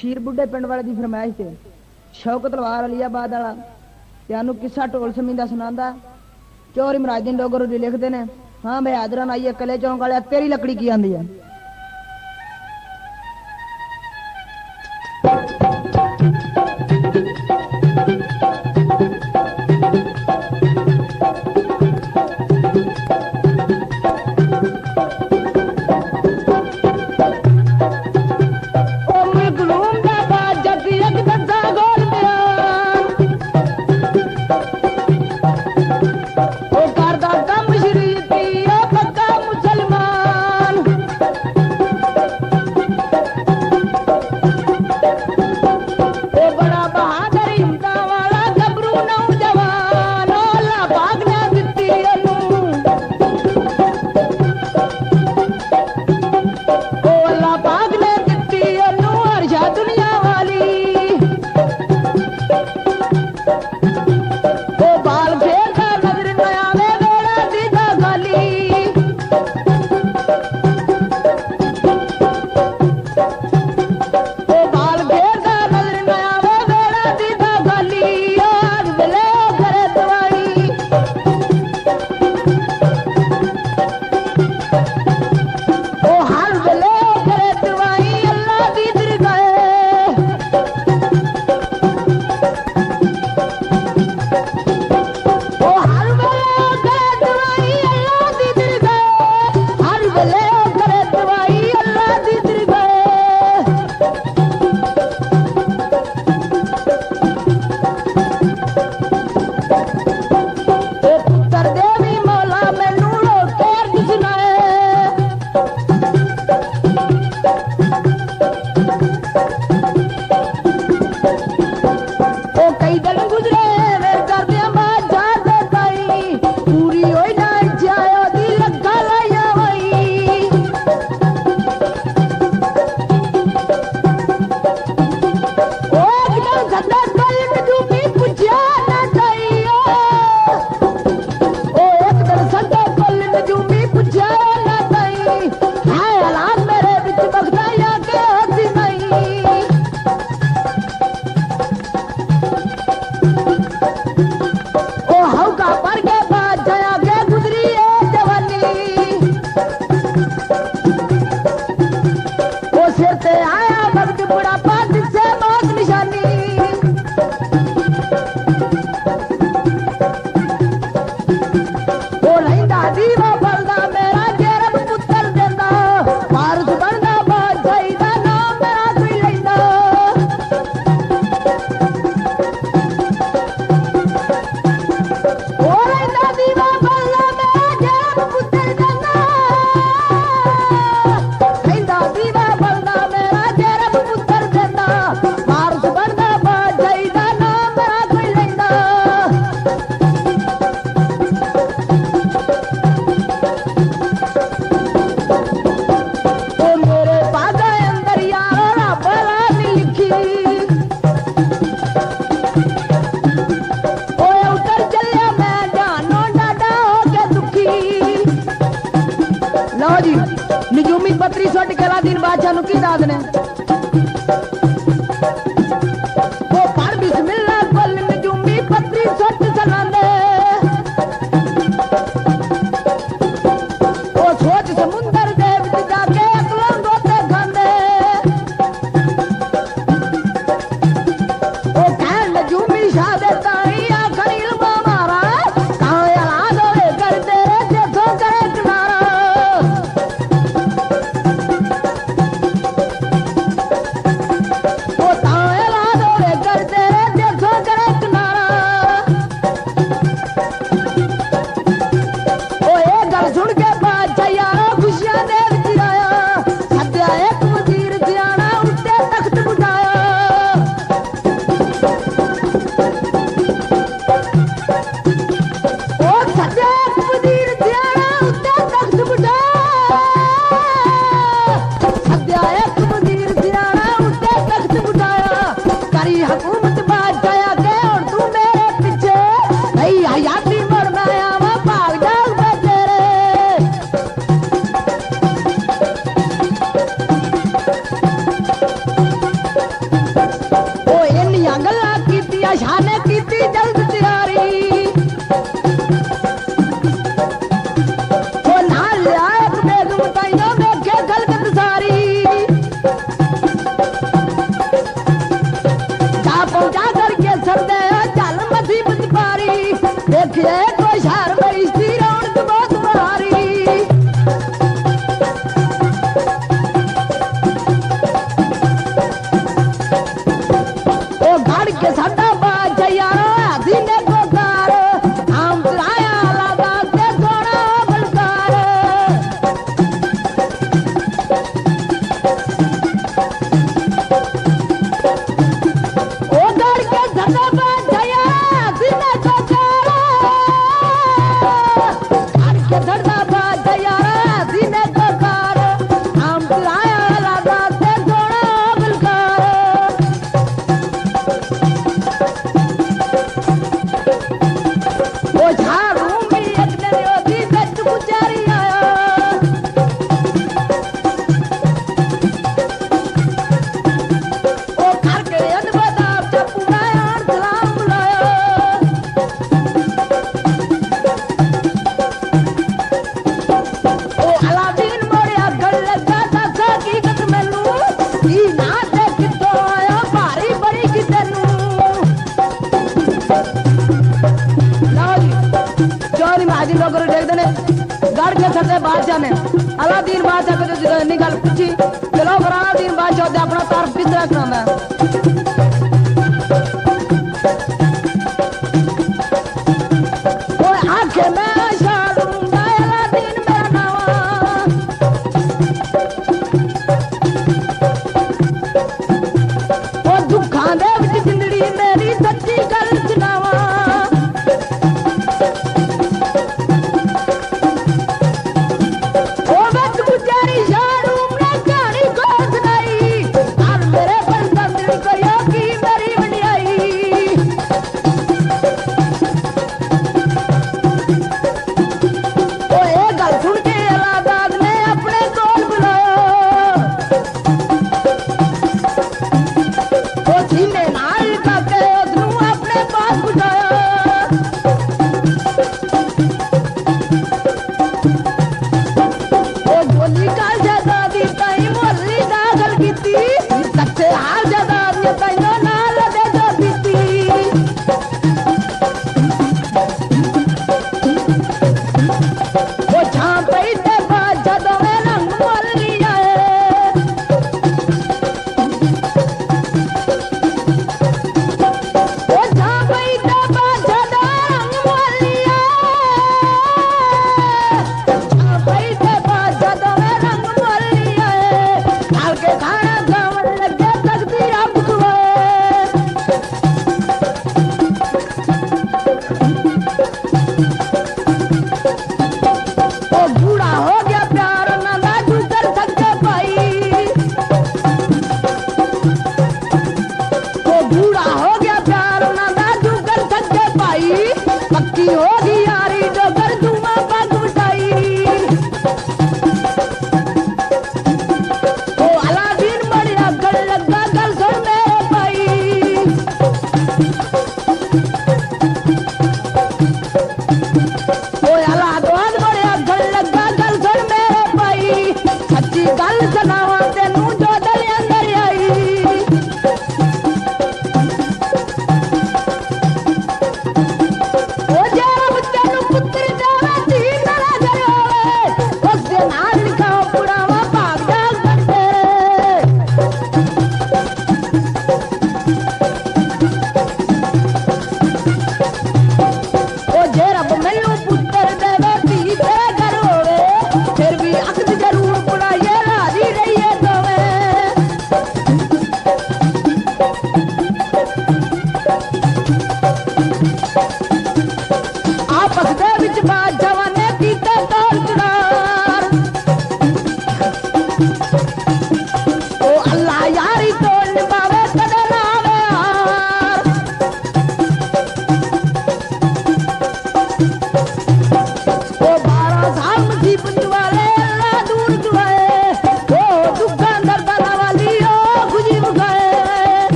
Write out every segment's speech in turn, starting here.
खीर बुढ़े पिंड वाले की फरमाइश से शौक तलवार अलीआबाद वाला तेनू किस्सा ढोल समींदा सुनांदा। चौर इमराज दिन लोग लिखते हैं, हाँ भाई आदरन आइए कले चौंक वाले तेरी लकड़ी की आंदी है। निजूमी पत्री सुट के दिन बादशाह नु की दाद ने वो पर बिस्मिल्लाह बोल निजूमी पत्री सुट चलांदे वो सोच समुंदर दे विच जाके अकलों दोते खांदे वो कह निजूमी शाह दे ताई आखर इल्म मारा कहां औलाद होवे कर तेरे जैसो करे किनारा बादशाह ने अलादीन बादशाह को जो इन्नी गल पूछी चलो फिर अलादीन बादशाह ने अपना तारफ किस तरह सुनांदा ओए आखे मैं शारूंगा अलादीन मेरा नावा ओ दुखां दे विच जिंदड़ी मेरी सच्ची गल सुनावा ओ वक्त गुजारी शारूंगा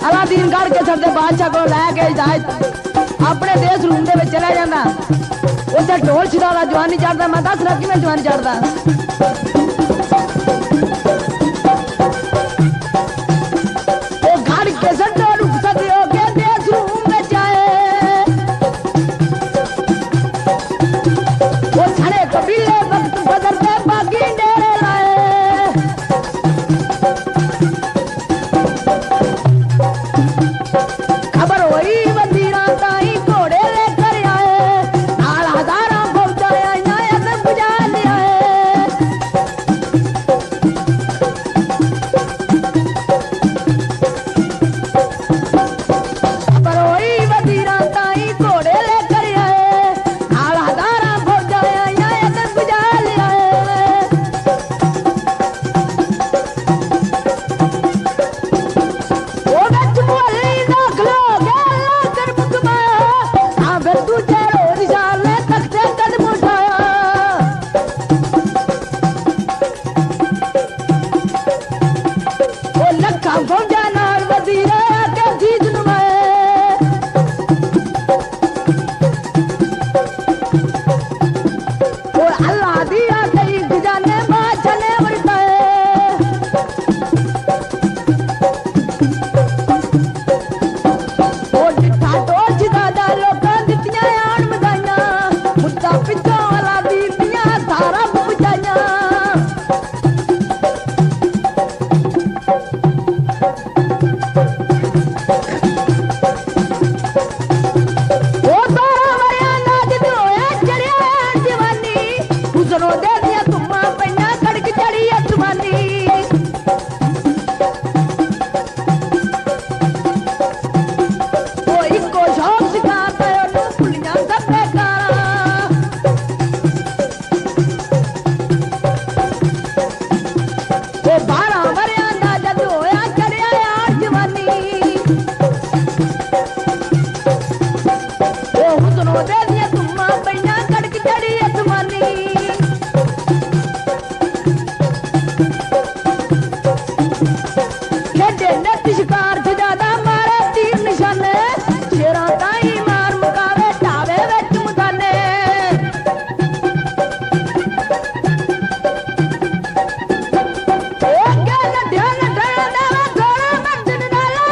अलादीन गढ़ के सर बादशाह को लैके इजाजत अपने देश रूम के चला जाता उसे ढोल छिड़ा जवानी चढ़ता। मैं दस रहा कि मैं जवानी चढ़ता वो गढ़ के सर रुक सकते हो के देश रूम में जाए वो छड़े कबीले वक्त बदलते बाकी डेरे लाए खबर हुई वजीरा ताई घोड़े लेकर आए नाल हजारा फौजा आया बुझा लिया खबर हुई वजीरा ताई घोड़े लेकर आए नाल हजारा फौजा आया बुझा लिया वो गच बोली दाख लो गया कर मुकमा हाँ फिर तू चेहरो निशान ले तख्ते कदम उठाया वो लखा फौजा नाल वजीरा के जीत नुमाए वो अल्लाह दिया कई खजाने बादशाह बरताए वो डिठा टोच दादा लोकां दित्तियां आन मदाइयां मुद्दा पिछों वाला दीदियां सारा बुझाइयां वो सारा मरिया नाच होया चढ़िया जवानी उसनों दे दिया तुमा पईयां कड़क चढ़ी अतमानी वो इको शौक सिखाता है उन्हें भुलियां सब बेकारा वो 12 वरियां दा जद होया चढ़िया यार जवानी वो हुस्नो दे दिया तुमा पईयां कड़क चढ़ी अतमानी खेडे नत शिकार च ज्यादा मारे तीर निशाने शेरां ताई मार मुकावे ढावे विच मुदाने ओ अग्गे नड्ढिया नड्ढा देवे थोड़ा मर्दन नाला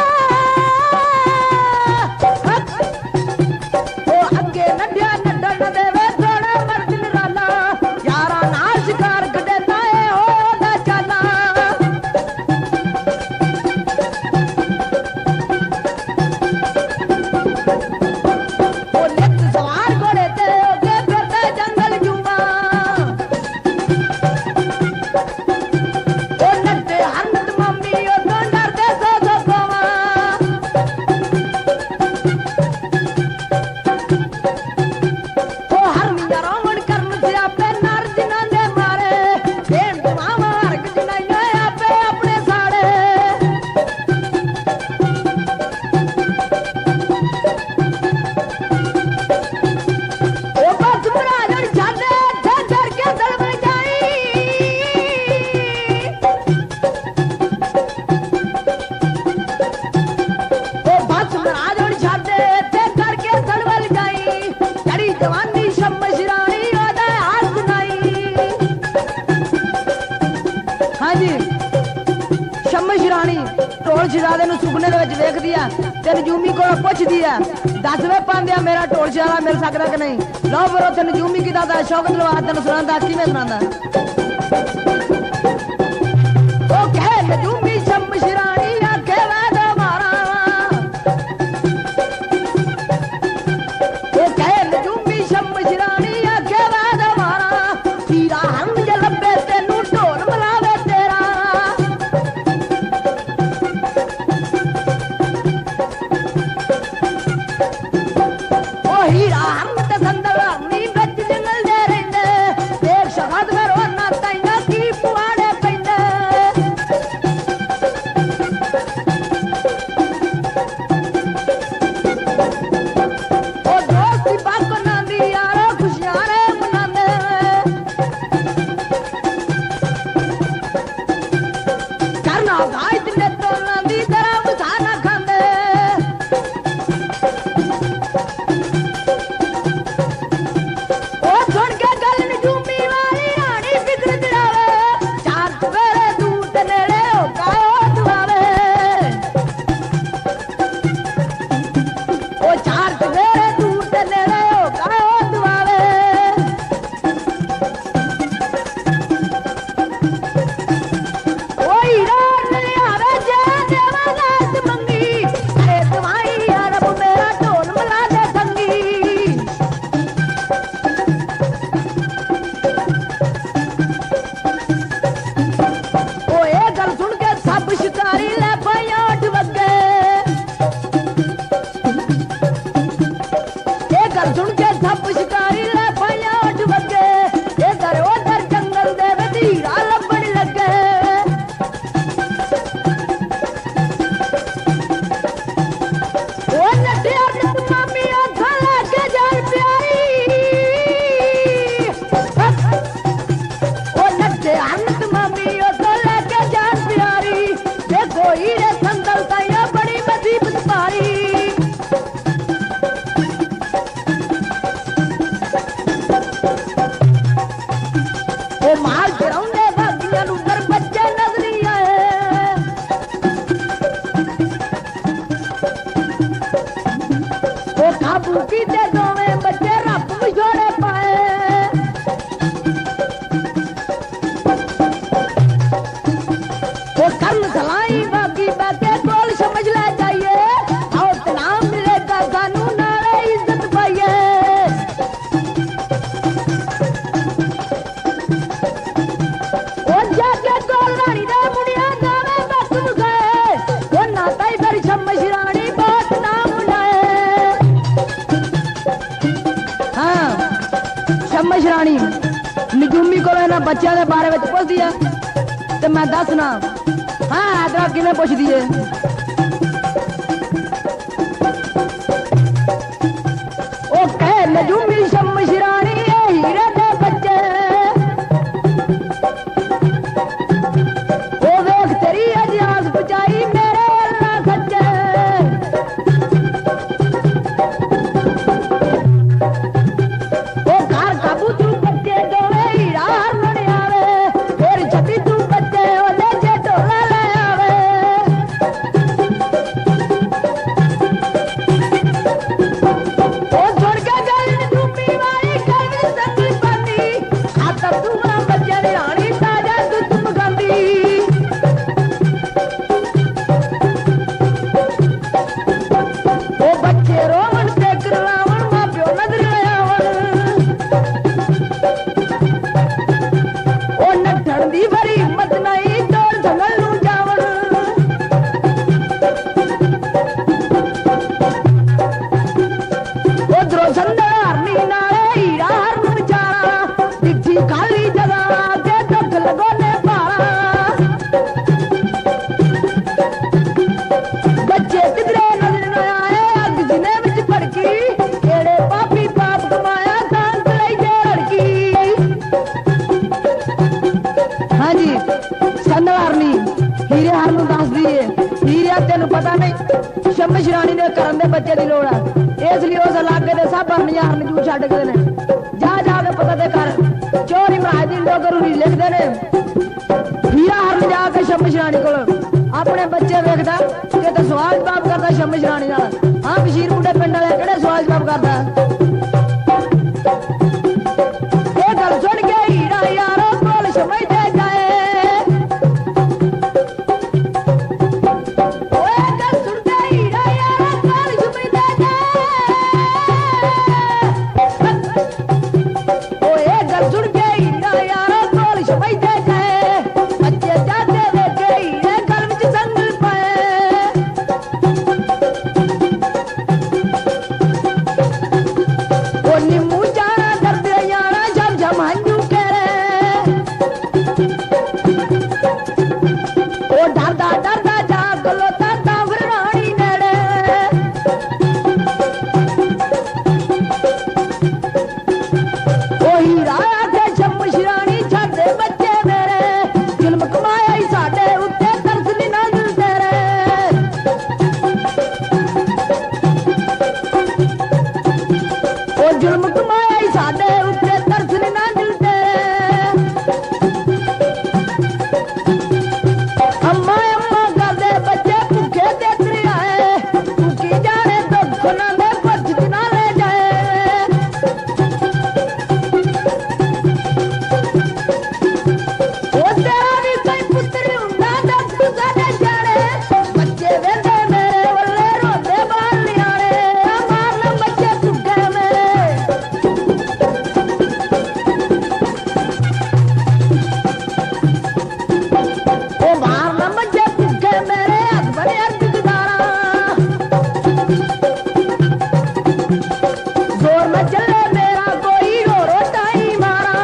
ओ अग्गे नड्ढिया नड्ढा देवे थोड़ा मर्दन नाला यारा नाल शिकार कढे ताए हो दा चाला वो नित सवार घोड़े ते होके फिरते जंगल जुमा वो नड्ढे हरमत मम्मी ओ तो डरते सो कोवा वो हरमिया रावण करन से आपे नर जिन्हां दे मारे भेण मावा हरक जिनाइयां आपे अपने साड़े ओ बस महाराजन छाड़े थे डर के दल में जाई ओ बस महाराजन छाड़े थे डर के दल में जाई चढ़ी जवानी शम्म शिरानी ओदे हाथ सुनाई हाँ जी शम्म शिरानी ढोल शिरादे नु सुपने दे विच वेखदी आ ते नजूमी कोल पुछदी आ दस वे पांदिया मेरा ढोल शिराला मिल सकदा कि नहीं लो फिर उत्थे नजूमी की दादा शौकत लवा तेन सुनांदा किवें सुनांदा ओ कहे नजूमी शम्म शिरानी आखे वैद मारा ओ कहे नजूमी शम्म शिरानी आखे वैद मारा हीरा हम जे लब्बे तेनू ढोल मलावे तेरा ओ हीरा हम ते संदल नी बिच जंगल दे रहिंदे देख शहाद करो ना ताइयां की पुआड़े पैंदे फूकी ते दोवें बच्चे रब विछोड़े पाए वो कर्म सलाई बाकी बाके बोल समझ ले जाइए और तनाव मिलेगा कानून नाले इज्जत पाइए वो जाके गोल रानी दे मुड़िया दावे बस गए वो नाता इधर शम्मश रानी बात नाम उड़ाए हाँ शम्मश रानी निजुमी को ना बच्चों के बारे में पूछ दिया तो मैं दसना हाँ इधर किमें पूछ दिए ओ कह नजूमी शम्मश रानी हीरे दे बच्चे ओ वेख तेरी अजाज बुझाई मेरे अल्लाह सच्चे ओ घर काबू तू बच्चे दोवे हीरा हरमन आवे फिर छपी तू बच्चे ओ ले जे डोला ले आवे ओ छोड़ के गई नजूमी वाली कल संगी पानी खातर तू ना बच्चे दी रानी ताजा तू मगांदी ओ बच्चे रोवन ते करलावन मां प्यो नजर आवन ओ नठण दी बड़ी हिम्मत नहीं दौड़ जंगल नू जावन ओ द्रो संदरनी नाले हीरा हरमन चारा दिखी खाली जगह ते दुख लगो ने पारा बच्चे किधरे नजर न आए अग जिने विच भड़की केड़े पापी पाप कमाया दांत लई जे लड़की हाँ जी संदरनी हीरे हर नू दस दिए हीरे तेन पता नहीं शम्मश रानी ने करन दे बच्चे दी लोड़ है इसलिए उस इलाके दे सब हरनियार नजू छड्ड के ने जा के पता दे कर चोर इमराज दी लोग रूरी लिखदे ने हीरा हरन जाके शम्मश रानी कोल अपने बच्चे वेखदा कि ते सवाल जवाब करदा शम्मश रानी नाल हां बशीर मुंडे पिंड वाले केड़े सवाल जवाब करदा ये गल सुन के हीरा यारो कोल समझदे जाए ओए गल सुन के हीरा यारो कोल समझदे जाए ओए गल सुन के हीरा यारो कोल समझदे जाए बच्चे जाते वेखे हीरे गल विच संगल पाए ओ निम्मू जाना दर्द यारा जब जम हंजू करे ओ डरदा जा गलोता तावर रानी नेड़े ओ हीरा आखे शम्मश रानी छड्ड बच्चे मेरे जुल्म कमाया ही साडे उत्ते तरस नी ना दिल तेरे ओ जुल्म कमाया ही साडे उत्ते तरस नी ना दिल तेरे अम्मा करदे बच्चे भूखे ते त्रियाए भूखी जाने दुख ना दे भज ना ले जाए ओ तेरा भी कोई पुत्र हुंदा दस तू साडे जाने बच्चे वेंदे मेरे वल्ले रोंदे बाल नियाणे मारना बच्चे भूखे मेरे ओ मारना बच्चे भूखे मेरे हथ बड़े अर्थ गुजारा जोर न चले मेरा कोई रो टाई मारा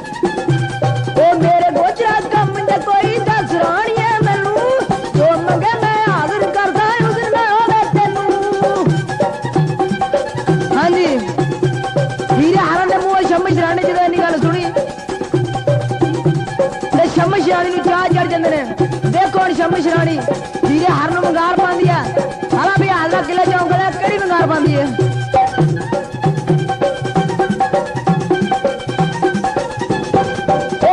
ओ मेरे गोचरा कम दे कोई दस रानिए मैनू जो मंगे मैं हाजिर करदा उस दिन होवे तेनू हाँ जी हीरे हरन दे मुंह शम्मश रानी जदों इन्नी गल सुनी ते शम्मश रानी नू चाह चढ़ जांदे ने देखो हुण शम्मश रानी हीरे हरन नू मंगार पांदी है हालां भी हाल दा किले चौंक दा केड़ी मंगार पांदी है ओ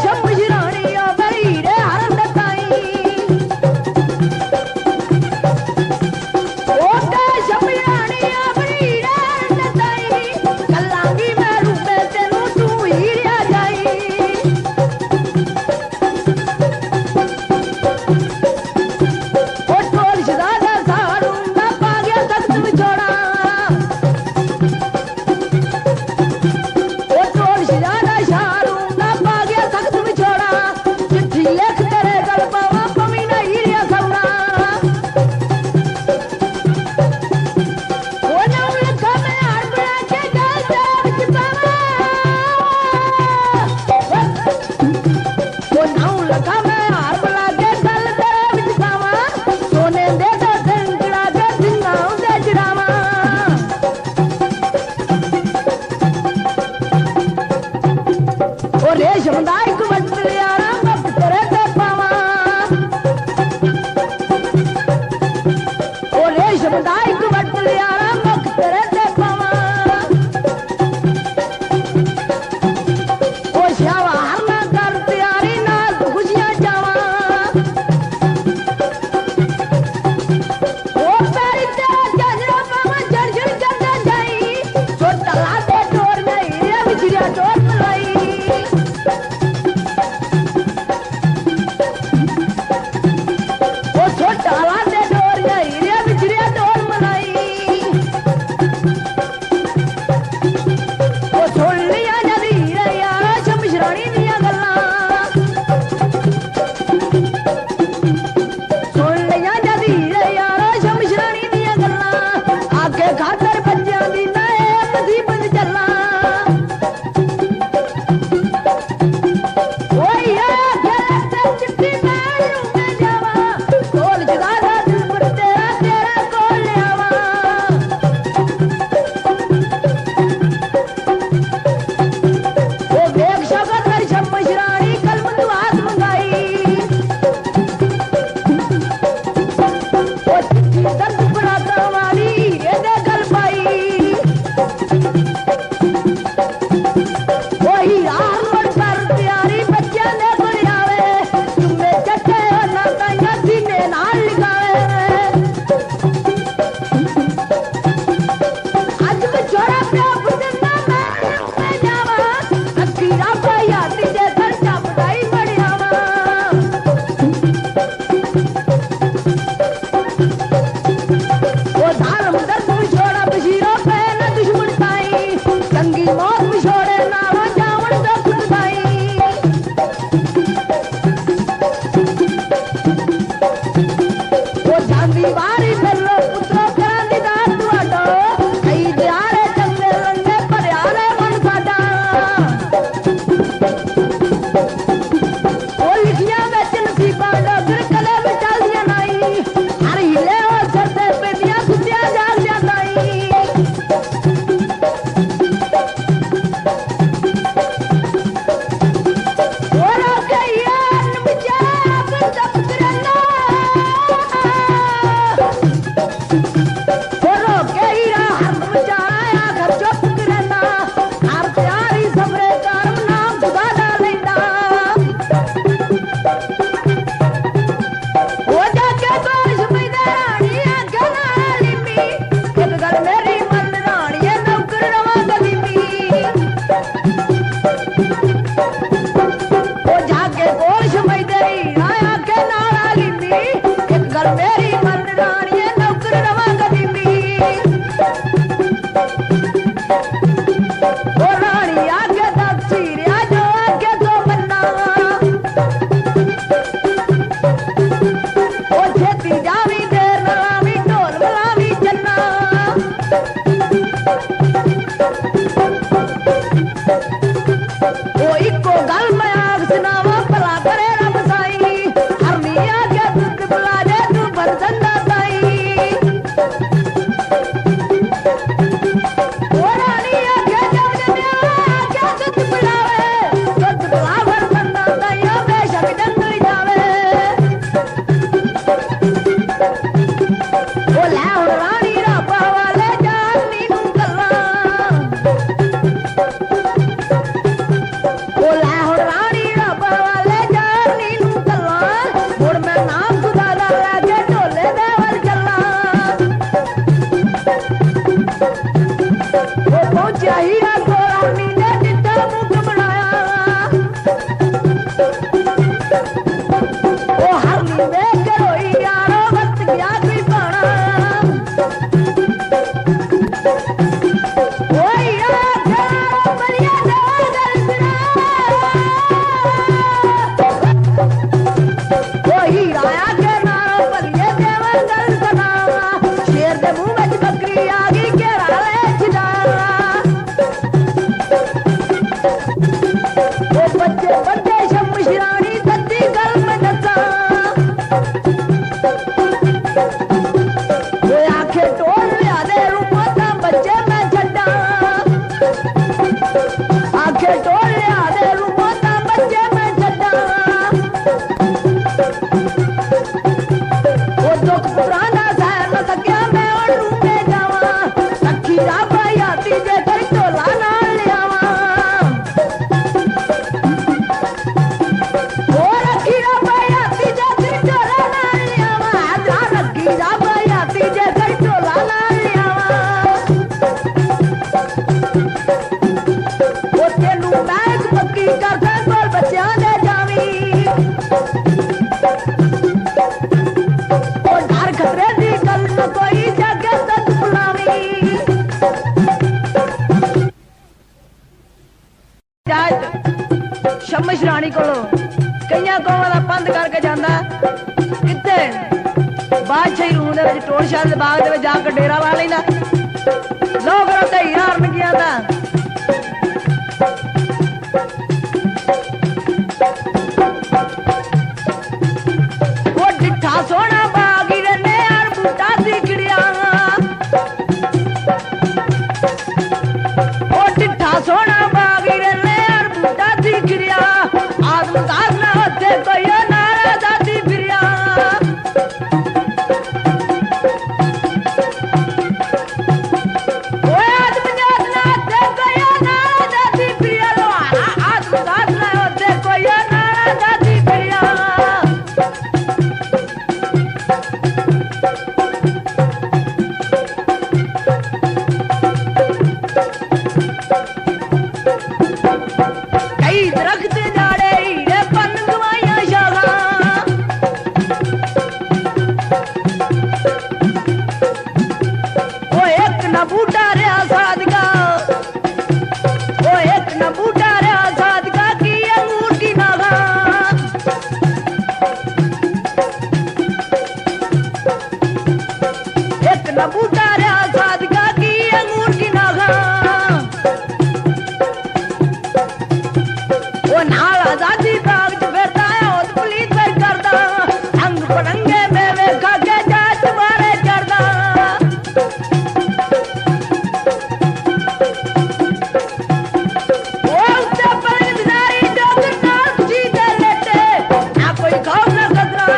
शम्मश रानी आ बड़ी हीरे हरन दे ताई शम्मिश राणी को कई कौमां दा पंध करके जांदा कित्थे बादशाही रूम दे विच टोल शहर दे बाग दे विच जाके डेरा ला लैंदा लोग ते यार नगियां दा वो डिठा सोना बागी रहने यार बूटा दिखड़िया वो डिठा सोना बागी रहने यार बूटा दिखड़िया आत्मदास ना होते कोई नारा दादी फिरिया कोई खाओ ना खतरा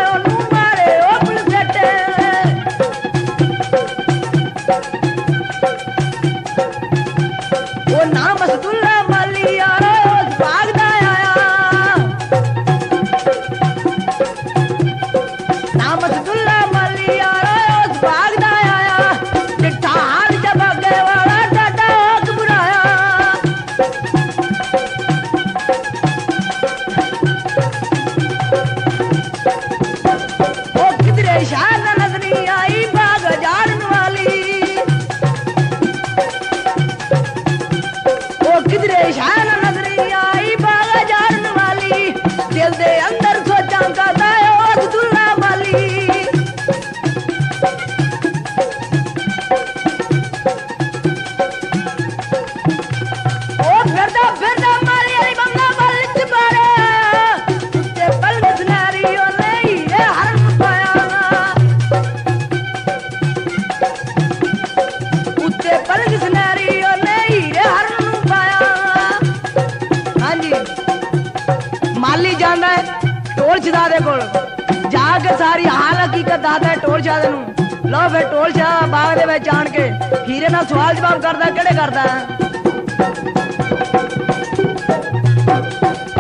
कोल जाके सारी हाल हकीकत दादा ढोल शाह नूं। लो फिर ढोल शाह बाग दे विच आण के हीरे नाल सवाल जवाब करदा किहड़े करदा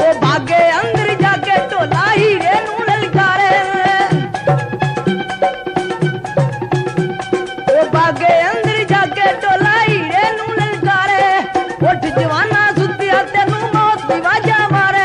ओ बागे अंदर जाके ढोला हीरे नूं ललकारे ओ बागे अंदर जाके ढोला हीरे नूं ललकारे उठ जवाना सुत्तिया तेनू मौत दी वाजा मारे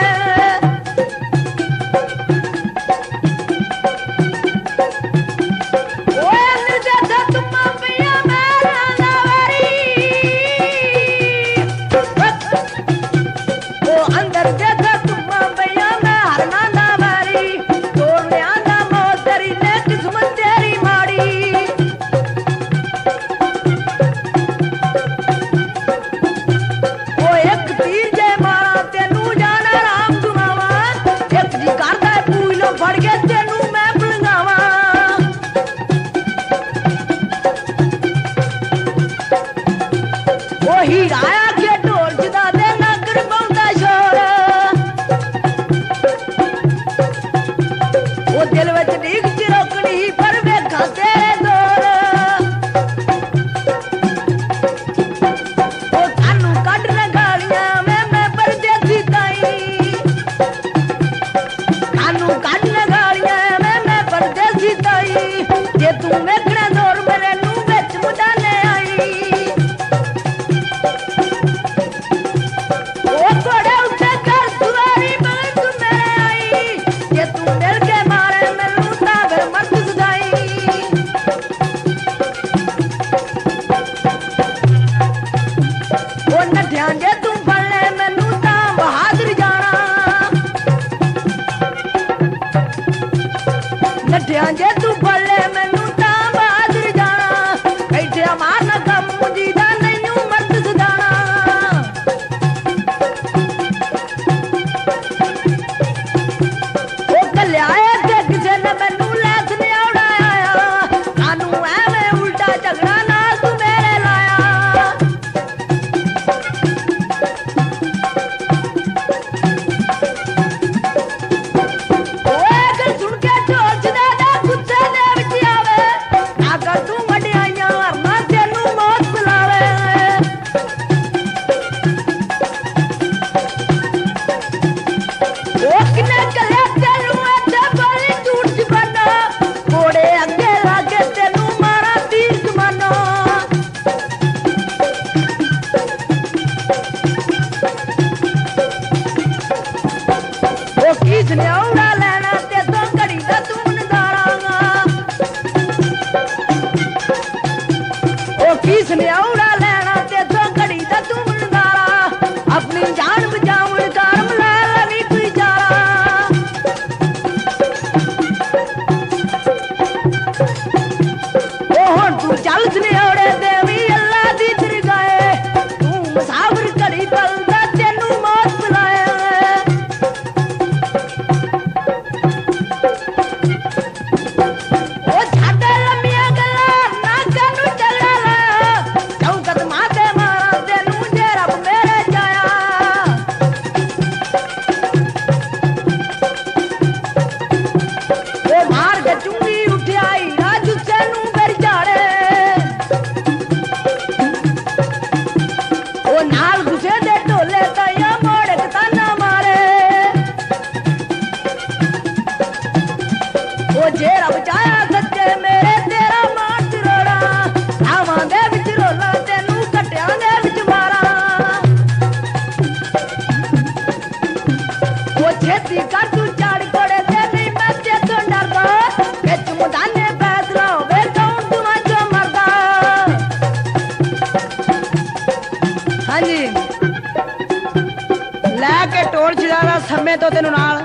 समय तो तेन नाल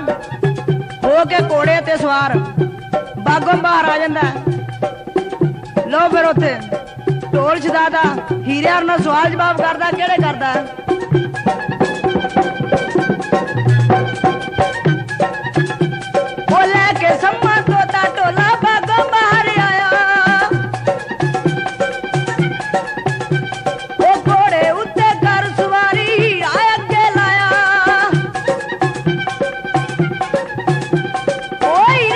हो के घोड़े ते सवार बागों बाहर आ जाता। लो फिर उथे ढोल छदादा हीरे नाल सवाल जवाब करदा किहड़े करदा ओ लेके सम्मा तोता ढोला बागों बाहर आया ओ घोड़े उत्ते कर सवारी हीरा अगे लाया ओए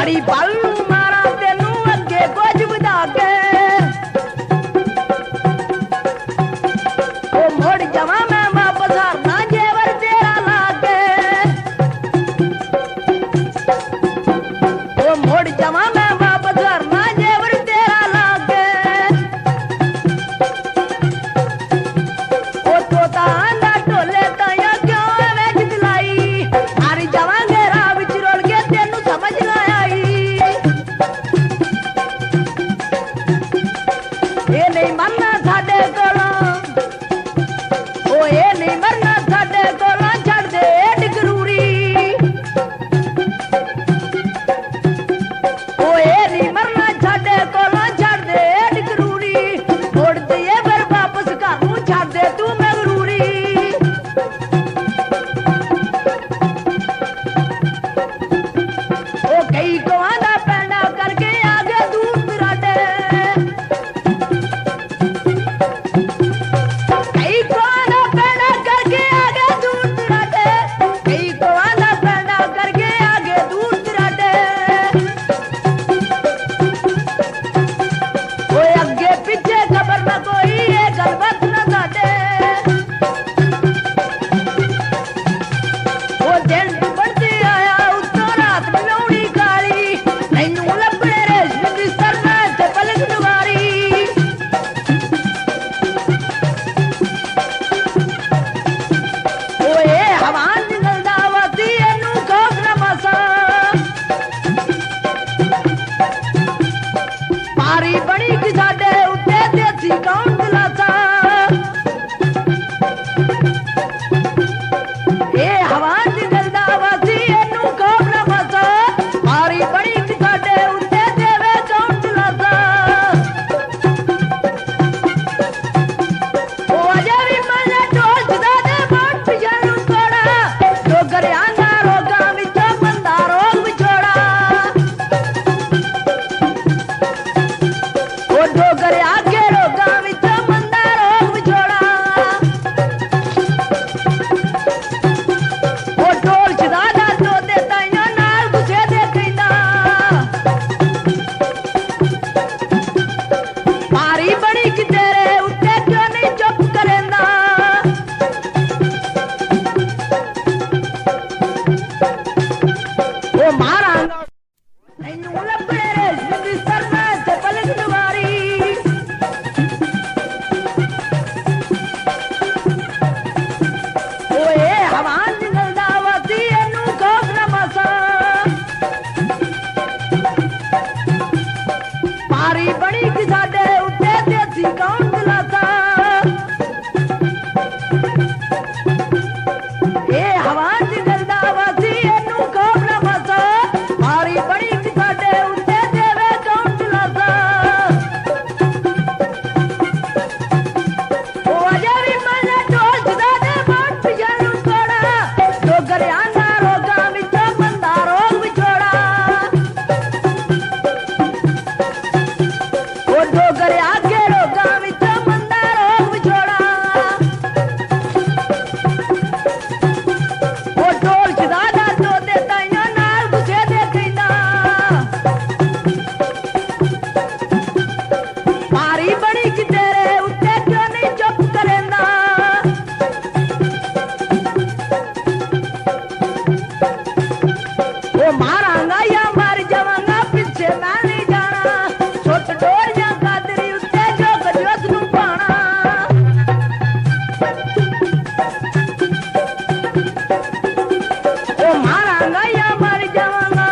करी बालू मारा तेनू अगे कुछ बता के ओ मुड़ जावा मैं वापस हारना जेवर तेरा लागे ओ मुड़ जावा मैं वापस हारना जेवर तेरा लागे ओ तोता आंदा ढोले ताया क्यों वेच दिलाई हारी जावांगे राह विच रोल के तेनू समझ ना आई ये नहीं मरना साडे कोलों ओ ये नहीं मरना साडे कोलों छड़ दे डिगरूरी ओ ये नहीं मरना साडे कोलों छड़ दे डिगरूरी मोड़ दिए फिर वापस घर नूं छड़ दे तू मगरूरी ओ कई कोआं दा पैंडा करके आगे दूर दराडे कई कोआं दा पैंडा करके आगे दूर दराडे कई कोआं दा पैंडा करके आगे दूर दराडे ओए अगे पीछे खबर ना कोई ये गलबत ना साडे ओ दिन बढ़ते आया उत्तों रात बनाउणी काली तैनू लभणे रेशम दी सरना ते पलक दुआरी ओए हवा निकलदा वाती एनू खौफ ना मासा पारी बनी कि साडे उत्ते देसी कौन दिलासा ए हवा निकलदा वासी एनू खौफ ना मासा पारी बनी कि साडे उत्ते देवे कौन दिलासा ओ अजे भी मने ढोल सदा दे मोट पिछाणू तोड़ा डोगर आंदा रोगां विचों बंदा रोग विछोड़ा ओ डोगर आगे रोगां विचों बंदा रोग विछोड़ा ओ ढोल सदा दो दे ताइयां नाल गुस्से दे कहंदा पारी बनी कि तेरे उत्ते क्यों नहीं चुप करेंदा ओ मारांगा तैनू लभणे रेशम दी सरना ते पलक दुआरी ओए हवा निकलदा वासी एनू खौफ ना मासा पारी बनी कि साडे उत्ते देसी कौन दिलासा ए हवा निकलदा वासी एनू खौफ ना मासा पारी बनी कि साडे उत्ते देवे कौन दिलासा ओ अजे भी मने ढोल सदा दे मोट पिछाणू तोड़ा डोगर आंदा रोगां विचों बंदा रोग विछोड़ा ओ डोगर आगे रोगां विचों बंदा रोग विछोड़ा ओ ढोल सदा दो दे ताइयां नाल गुस्से दे कहंदा पारी बनी कि तेरे उत्ते क्यों नहीं चुप करेंदा ओ मारांगा या मर जावांगा पिछे मैं नहीं जाना छुट डोरियां कादरी उत्ते जो कजोत नूं पाना ओ मारांगा या मर जावांगा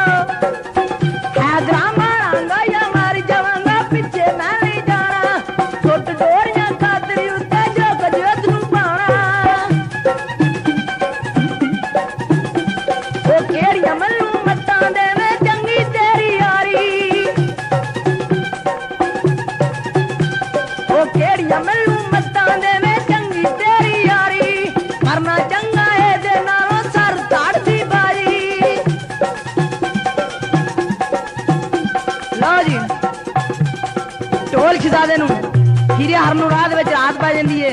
हैदरा मारांगा या मर जावांगा पिछे मैं नहीं जाना छुट डोरियां कादरी उत्ते जो कजोत नूं पाना ओ केड़ियां मल्लू मत्तां देवे चंगी तेरी यारी ओ केड़ियां मल्लू मत्तां देवे चंगी तेरी यारी मरना चंगा ए दे नालों सर ताड़ दी बारी लो जी ढोल खिजादे नूं हीरे हर नूं राह दे विच रात पै जांदी है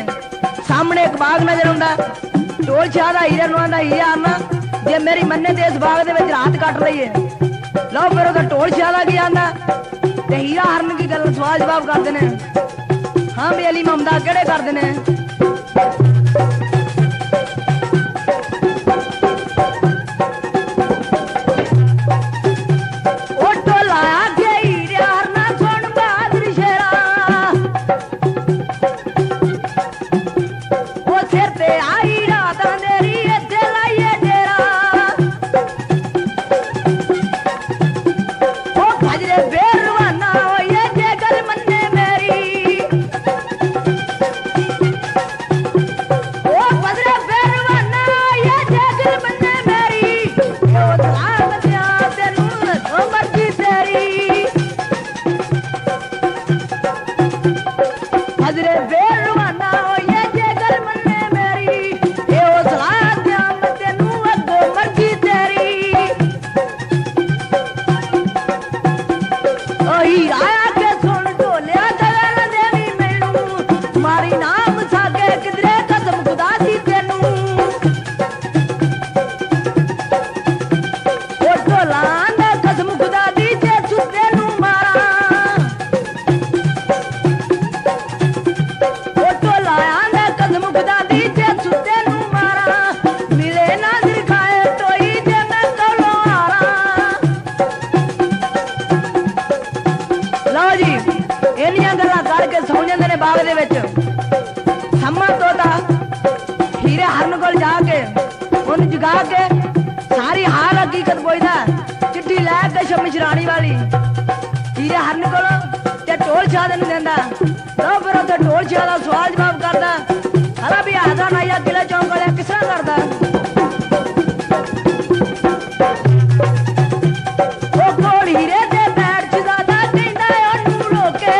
सामने एक बाग नजर आउंदा ढोल छादा हीरे नूं आंदा हीरे हरना जे मेरी मन्ने ते इस बाग दे विच रात कट लईए लो फिर उधर ढोल छाला की आंदा ते हीरा हरन की गल सवाल जवाब करते ने। हाँ भी अली ममदा केड़े करते ने। शमशरानी वाली हीरे हरन को ढोल छा देन देंदा तो फिर उसे ढोल छा का सवाल जवाब करदा। हरा भी आधा नाइया किले चौंक वाले किस तरह करदा। ओ कोल हीरे दे बैठ जादा कहंदा ओनू रोके।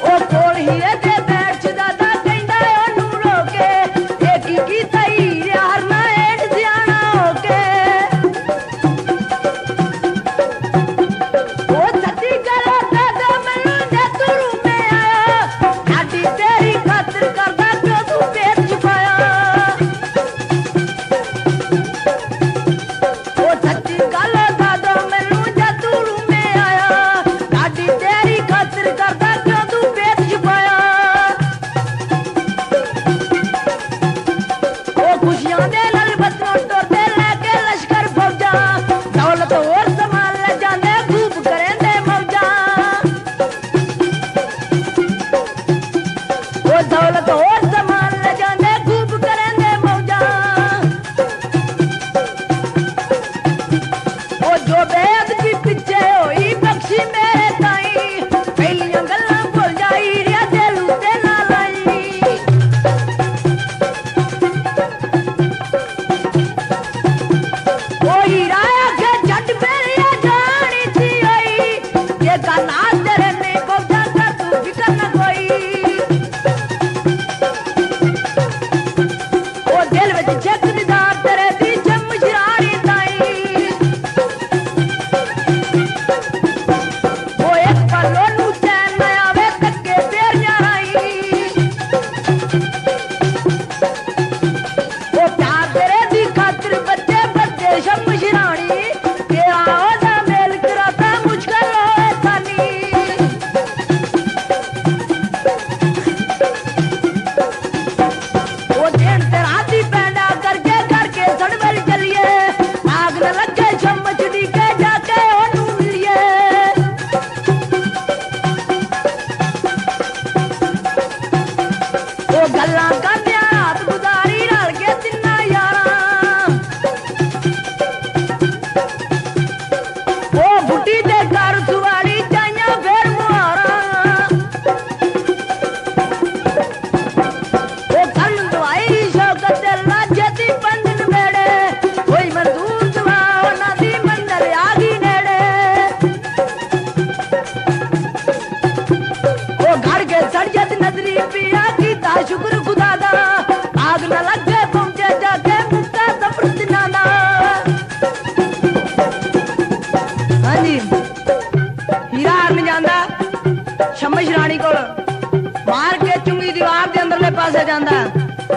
ओ कोल हीरे दे बैठ जादा कहंदा ओनू रोके। एक की तई हरना एड सियाना होके।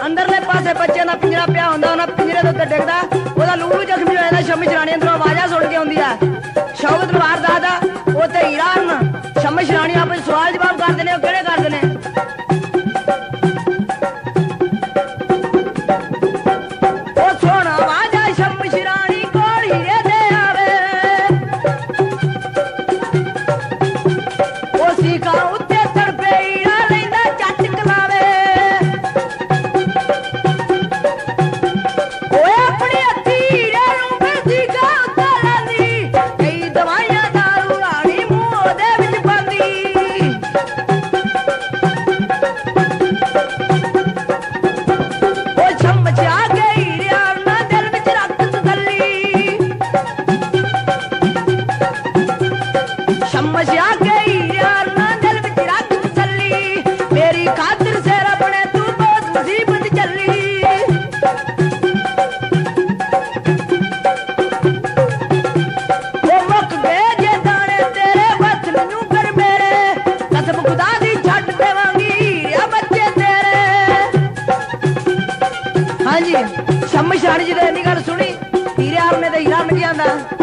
अंदरले पासे बच्चे का पिंजरा पिया होंदा उन्हां पिंजरे दे उत्ते डिगदा ओहदा लूलू जख्मी हो जांदा शम्मी शराणी अंदरों आवाज़ां सुन के आउंदी है शौकत तलवार दादा उत्ते हीरा शम्मी शराणी आपस सवाल जवाब करदे ने केड़े करदे ने शम्मी शराणी जी ने गल सुनी हीरे यार ने हीरा ने की आंदा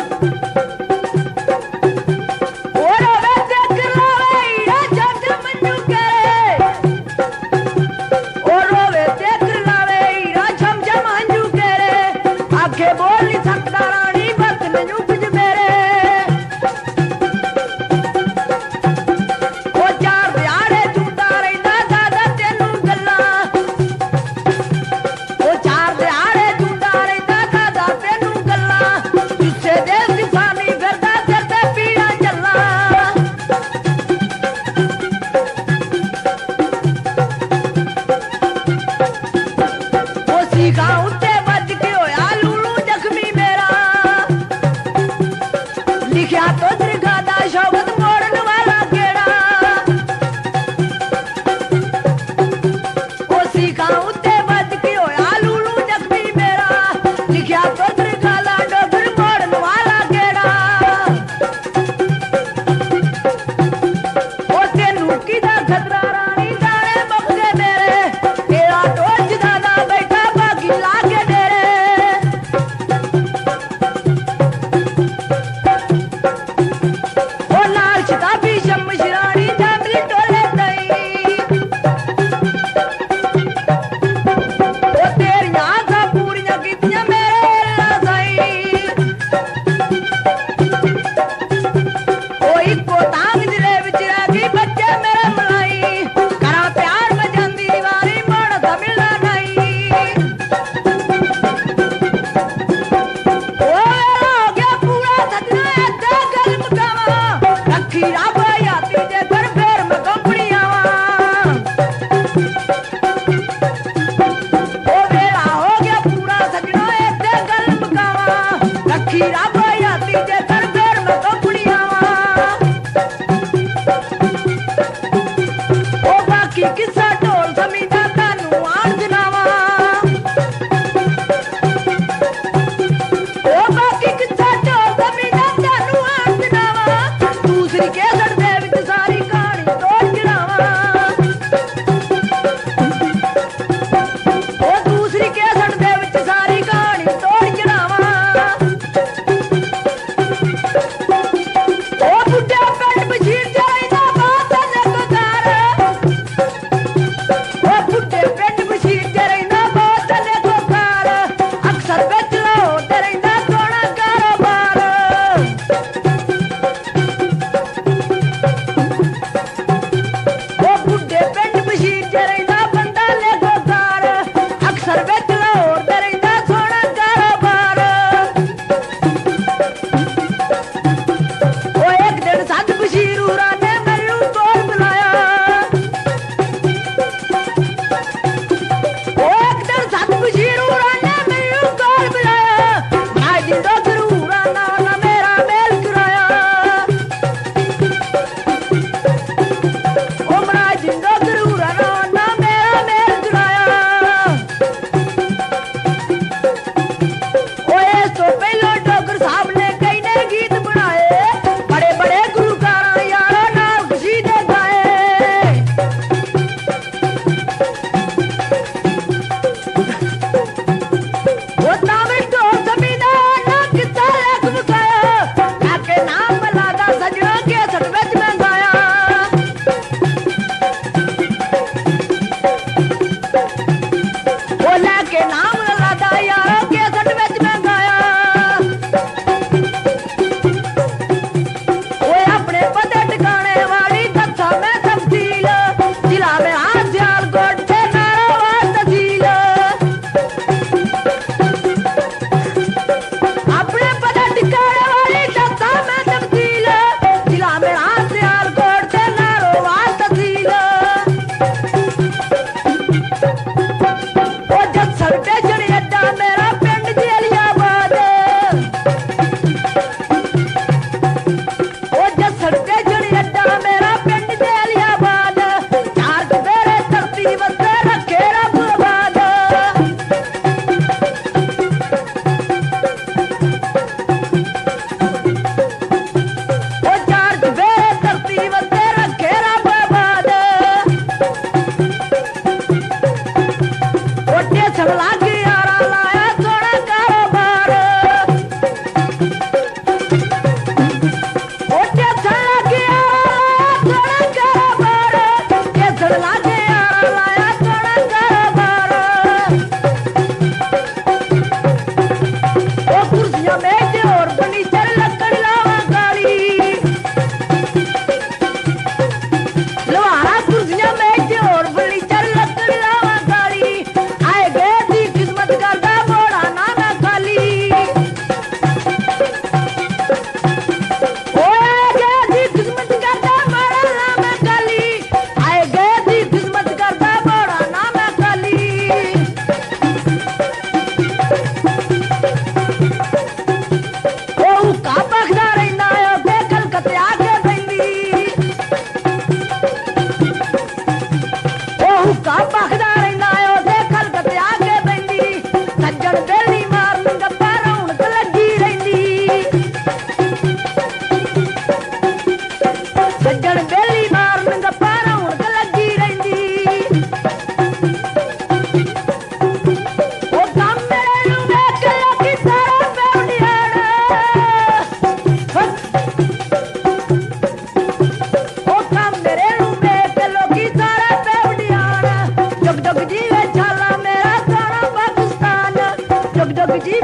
फौजी